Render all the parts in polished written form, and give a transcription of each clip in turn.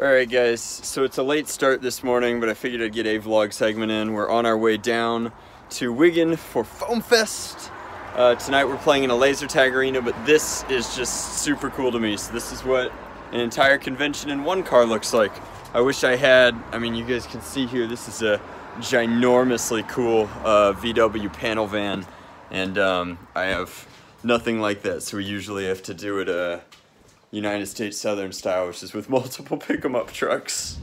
Alright guys, so it's a late start this morning, but I figured I'd get a vlog segment in. We're on our way down to Wigan for FoamFest. Tonight we're playing in a laser tag arena, but this is just super cool to me. So this is what an entire convention in one car looks like. I wish I had, I mean you guys can see here, this is a ginormously cool VW panel van, and I have nothing like that, so we usually have to do it United States Southern style, which is with multiple pick-em-up trucks.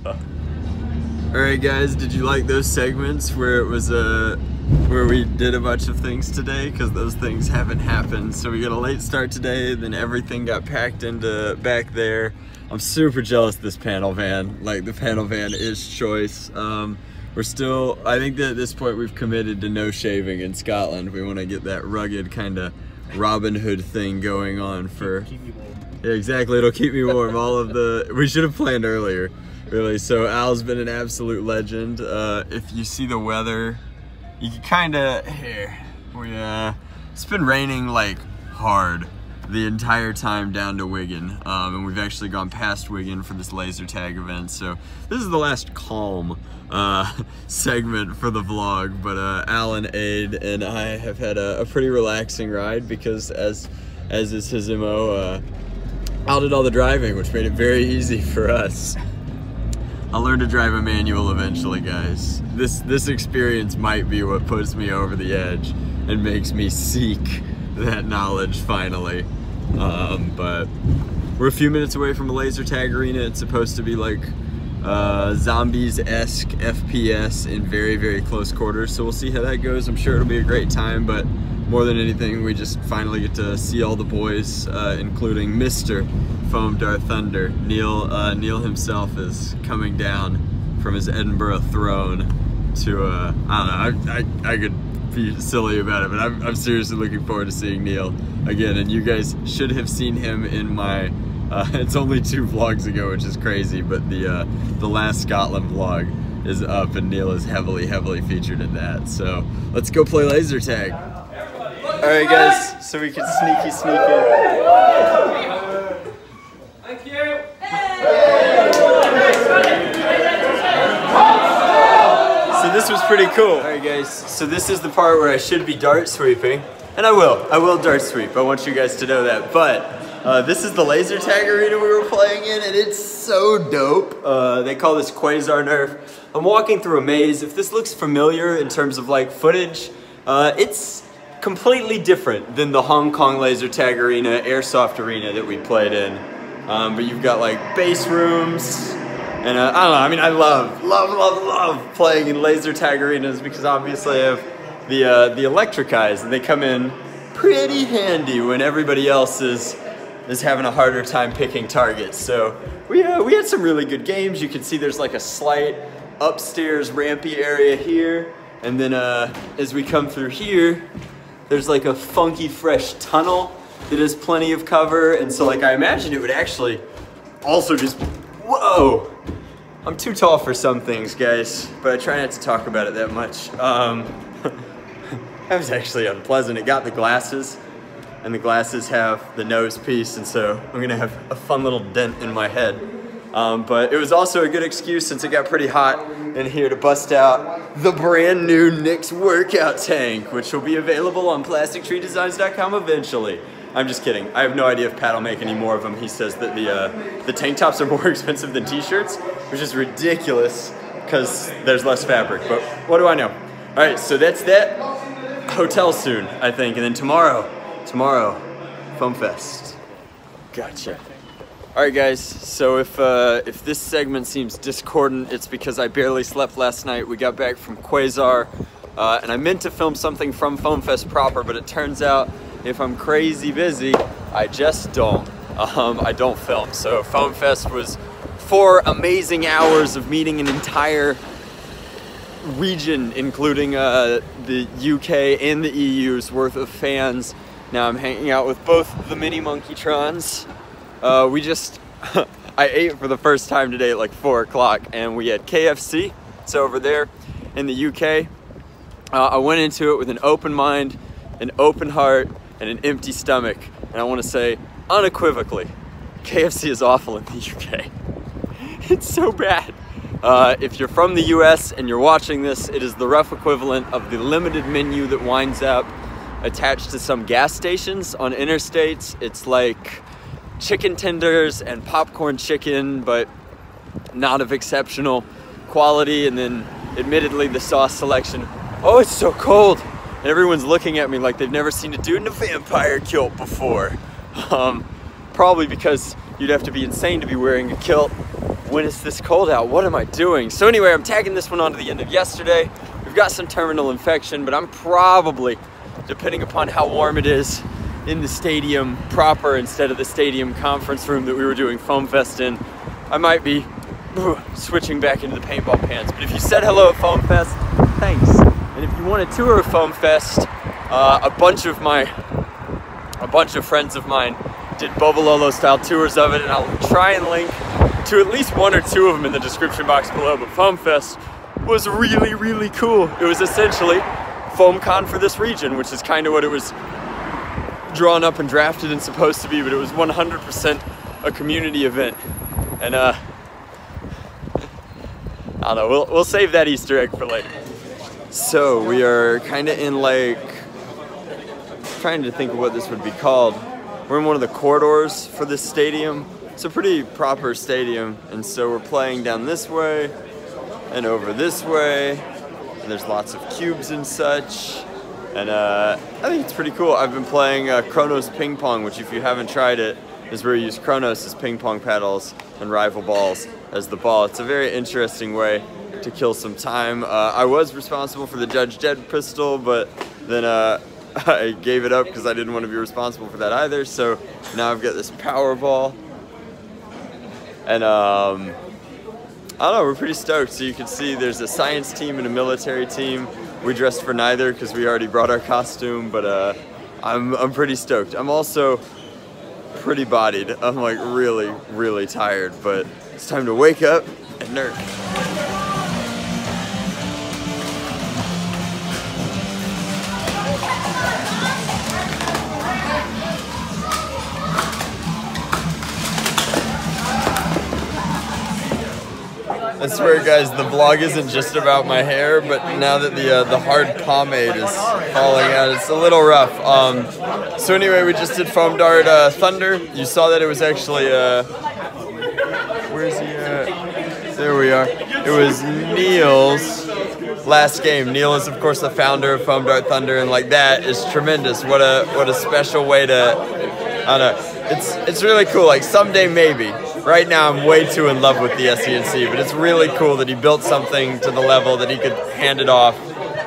Alright guys, did you like those segments where it was where we did a bunch of things today? Because those things haven't happened. So we got a late start today, then everything got packed into back there. I'm super jealous of this panel van. Like, the panel van is choice. We're still, I think that at this point we've committed to no shaving in Scotland. We want to get that rugged kind of Robin Hood thing going on for... Yeah, exactly, it'll keep me warm. All of the, we should have planned earlier, really. So Al's been an absolute legend. If you see the weather, you can kind of, here, it's been raining like hard the entire time down to Wigan. And we've actually gone past Wigan for this laser tag event. So this is the last calm segment for the vlog, but Al and Aid and I have had a pretty relaxing ride because as is his MO, Al did all the driving, which made it very easy for us. I'll learn to drive a manual eventually, guys. This experience might be what puts me over the edge and makes me seek that knowledge finally. But we're a few minutes away from a laser tag arena. It's supposed to be like zombies-esque FPS in very, very close quarters. So we'll see how that goes. I'm sure it'll be a great time, but more than anything, we just finally get to see all the boys, including Mr. Foam Darth Thunder. Neil himself is coming down from his Edinburgh throne to, I don't know, I could be silly about it, but I'm seriously looking forward to seeing Neil again. And you guys should have seen him in my, it's only 2 vlogs ago, which is crazy, but the last Scotland vlog is up and Neil is heavily featured in that. So let's go play laser tag. Alright guys, so we can sneak in. Thank you! So this was pretty cool. Alright guys, so this is the part where I should be dart sweeping. And I will dart sweep, I want you guys to know that. But this is the laser tag arena we were playing in, and it's so dope. They call this Quasar Nerf. I'm walking through a maze. If this looks familiar in terms of like footage, it's completely different than the Hong Kong laser tag arena, airsoft arena that we played in. But you've got like base rooms, and I don't know, I mean I love playing in laser tag arenas because obviously I have the electric eyes, and they come in pretty handy when everybody else is having a harder time picking targets. So we had some really good games. You can see there's like a slight upstairs rampy area here, and then as we come through here, there's like a funky fresh tunnel that has plenty of cover, and so like I imagine it would actually also just, whoa! I'm too tall for some things, guys, but I try not to talk about it that much. That was actually unpleasant. It got the glasses, and the glasses have the nose piece, and so I'm gonna have a fun little dent in my head. But it was also a good excuse, since it got pretty hot in here, to bust out the brand new NYX workout tank, which will be available on plastictreedesigns.com eventually. I'm just kidding. I have no idea if Pat will make any more of them. He says that the tank tops are more expensive than t-shirts, which is ridiculous because there's less fabric, but what do I know? All right, so that's that. Hotel soon, I think, and then tomorrow, FoamFest. Gotcha. Alright guys, so if this segment seems discordant, it's because I barely slept last night. We got back from Quasar, and I meant to film something from FoamFest proper, but it turns out if I'm crazy busy, I just don't. I don't film. So FoamFest was 4 amazing hours of meeting an entire region, including the UK and the EU's worth of fans. Now I'm hanging out with both the mini Monkeytrons. I ate for the first time today at like 4 o'clock, and we had KFC. It's over there in the UK. I went into it with an open mind, an open heart, and an empty stomach. And I want to say unequivocally, KFC is awful in the UK. It's so bad. If you're from the US and you're watching this, it is the rough equivalent of the limited menu that winds up attached to some gas stations on interstates. It's like chicken tenders and popcorn chicken, but not of exceptional quality. And then admittedly the sauce selection, oh, it's so cold. And everyone's looking at me like they've never seen a dude in a vampire kilt before. Probably because you'd have to be insane to be wearing a kilt when it's this cold out. What am I doing? So anyway, I'm tagging this one on to the end of yesterday. We've got some terminal infection, but I'm probably, depending upon how warm it is in the stadium proper instead of the stadium conference room that we were doing FoamFest in, I might be switching back into the paintball pants. But if you said hello at FoamFest, thanks. And if you want a tour of FoamFest, a bunch of friends of mine did Bobololo style tours of it, and I'll try and link to at least one or two of them in the description box below. But FoamFest was really, really cool. It was essentially FoamCon for this region, which is kind of what it was drawn up and drafted and supposed to be, but it was 100% a community event. And I don't know, we'll save that Easter egg for later. So we are kind of in like, trying to think of what this would be called. We're in one of the corridors for this stadium. It's a pretty proper stadium, and so we're playing down this way and over this way, and there's lots of cubes and such, and I think it's pretty cool. I've been playing Chronos ping pong, which if you haven't tried it, is where you use Chronos as ping pong paddles and rival balls as the ball. It's a very interesting way to kill some time. I was responsible for the Judge Dead pistol, but then I gave it up because I didn't want to be responsible for that either, so now I've got this power ball. And I don't know, we're pretty stoked. So you can see there's a science team and a military team. We dressed for neither because we already brought our costume, but I'm pretty stoked. I'm also pretty bodied. I'm like really, really tired, but it's time to wake up and Nerf. I swear, guys, the vlog isn't just about my hair, but now that the hard pomade is falling out, it's a little rough. So anyway, we just did Foam Dart Thunder. You saw that it was actually, where is he at? There we are. It was Neil's last game. Neil is, of course, the founder of Foam Dart Thunder, and like that is tremendous. What a special way to, I don't know. It's really cool. Like someday maybe. Right now I'm way too in love with the SENC, but it's really cool that he built something to the level that he could hand it off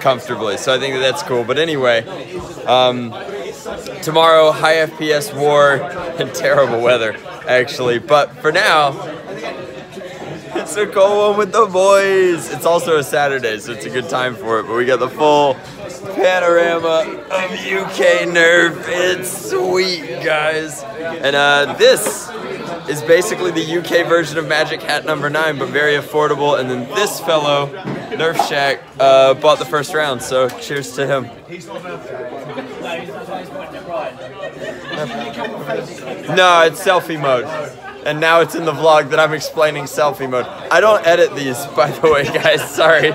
comfortably. So I think that's cool. But anyway, tomorrow, high FPS war and terrible weather, actually. But for now, it's a cool one with the boys. It's also a Saturday, so it's a good time for it. But we got the full panorama of UK Nerf. It's sweet, guys. And this is basically the UK version of Magic Hat number 9, but very affordable. And then this fellow, Nerf Shack, bought the first round, so cheers to him. No, it's selfie mode. And now it's in the vlog that I'm explaining selfie mode. I don't edit these, by the way, guys, sorry.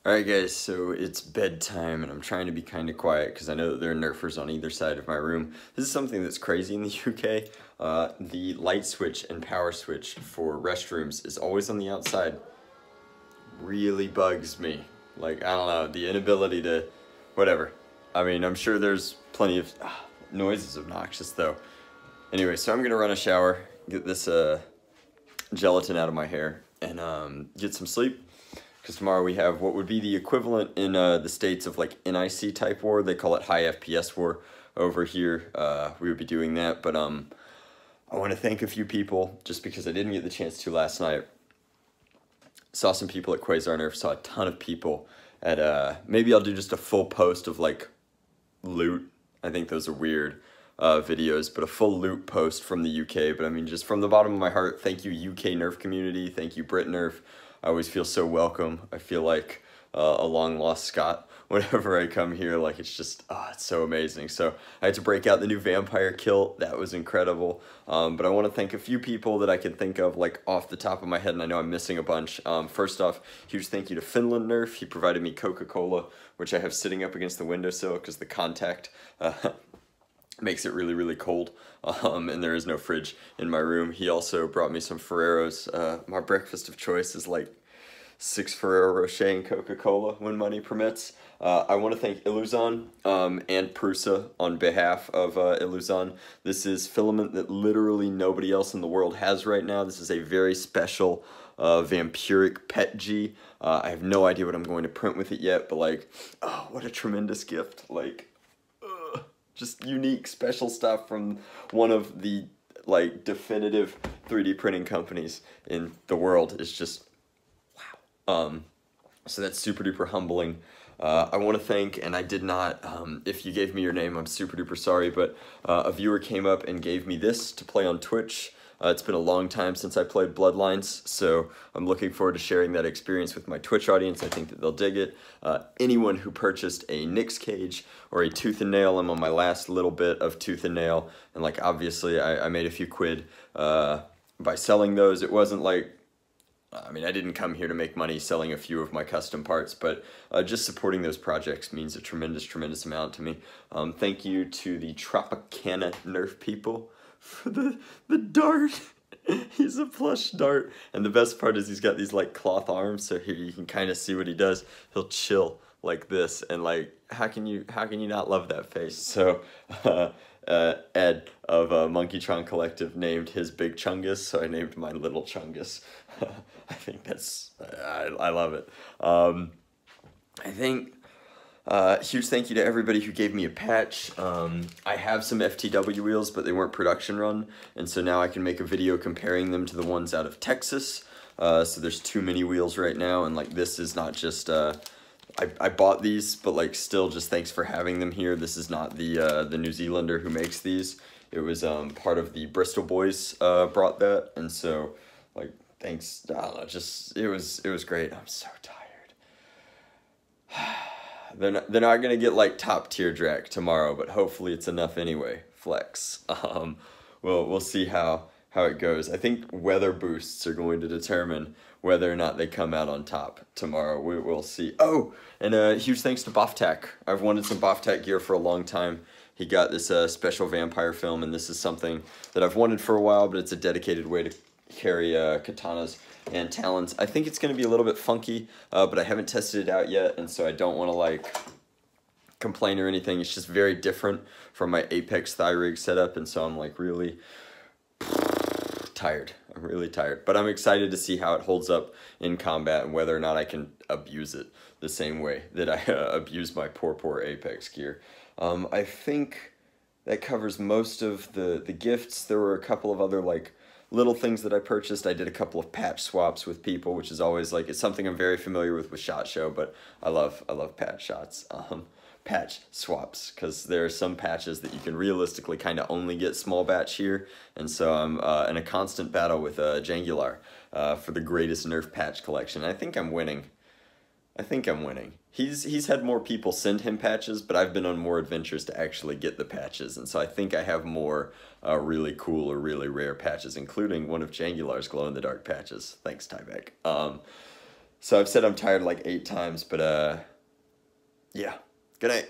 Alright guys, so it's bedtime and I'm trying to be kind of quiet because I know that there are Nerfers on either side of my room. This is something that's crazy in the UK. The light switch and power switch for restrooms is always on the outside. Really bugs me. Like, I don't know, the inability to, whatever. I mean, I'm sure there's plenty of, noise is obnoxious though. Anyway, so I'm gonna run a shower, get this gelatin out of my hair, and get some sleep. Because tomorrow we have what would be the equivalent in the States of like NIC type war. They call it high FPS war over here. We would be doing that, but I want to thank a few people just because I didn't get the chance to last night. Saw some people at Quasar Nerf, saw a ton of people at, maybe I'll do just a full post of like loot. I think those are weird videos, but a full loot post from the UK. But I mean, just from the bottom of my heart, thank you UK Nerf community, thank you Brit Nerf. I always feel so welcome. I feel like a long-lost Scot whenever I come here. Like, it's just, it's so amazing. So I had to break out the new vampire kilt. That was incredible. But I want to thank a few people that I can think of, like, off the top of my head, and I know I'm missing a bunch. First off, huge thank you to Finland Nerf. He provided me Coca-Cola, which I have sitting up against the windowsill because the contact makes it really, really cold, and there is no fridge in my room. He also brought me some Ferreros. My breakfast of choice is like 6 Ferrero Rocher and Coca-Cola when money permits. I want to thank Illuzon and Prusa on behalf of Illuzon. This is filament that literally nobody else in the world has right now. This is a very special vampiric pet G. I have no idea what I'm going to print with it yet, but like, oh, what a tremendous gift. Like, just unique, special stuff from one of the, like, definitive 3D printing companies in the world. Is just, wow. So that's super duper humbling. I want to thank, and I did not, if you gave me your name, I'm super duper sorry, but a viewer came up and gave me this to play on Twitch. It's been a long time since I played Bloodlines, so I'm looking forward to sharing that experience with my Twitch audience. I think that they'll dig it. Anyone who purchased a Nyx cage or a Tooth and Nail, I'm on my last little bit of Tooth and Nail, and like obviously I made a few quid by selling those. It wasn't like, I mean, I didn't come here to make money selling a few of my custom parts, but just supporting those projects means a tremendous, tremendous amount to me. Thank you to the Tropicana Nerf people for the dart. He's a plush dart, and the best part is he's got these like cloth arms, so here you can kind of see what he does. He'll chill like this, and like, how can you not love that face? So Ed of Monkeytron Collective named his Big Chungus, so I named mine Little Chungus. I think that's, I love it. I think, huge thank you to everybody who gave me a patch. I have some FTW wheels, but they weren't production run, and so now I can make a video comparing them to the ones out of Texas. So there's 2 mini wheels right now, and like, this is not just, I bought these, but like, still just thanks for having them here. This is not the New Zealander who makes these. It was part of the Bristol boys brought that, and so like, thanks. I don't know, just it was great. I'm so tired. They're not gonna get like top tier Drac tomorrow, but hopefully it's enough anyway. Flex. We'll see how it goes. I think weather boosts are going to determine whether or not they come out on top tomorrow. We'll see. Oh, and huge thanks to Boftak. I've wanted some Boftak gear for a long time. He got this special vampire film, and this is something that I've wanted for a while, but it's a dedicated way to carry katanas and talons. I think it's going to be a little bit funky, but I haven't tested it out yet, and so I don't want to like complain or anything. It's just very different from my Apex thigh rig setup, and so I'm like really tired. I'm really tired, but I'm excited to see how it holds up in combat and whether or not I can abuse it the same way that I abuse my poor Apex gear. I think that covers most of the gifts. There were a couple of other like little things that I purchased. I did a couple of patch swaps with people, which is always like, it's something I'm very familiar with SHOT Show, but I love patch shots. Patch swaps, because there are some patches that you can realistically kind of only get small batch here, and so I'm in a constant battle with Jangular for the greatest Nerf patch collection. I think I'm winning. He's had more people send him patches, but I've been on more adventures to actually get the patches, and so I think I have more really cool or really rare patches, including one of Jangular's glow-in-the-dark patches. Thanks, Tyvek. So I've said I'm tired like 8 times, but yeah. Good night.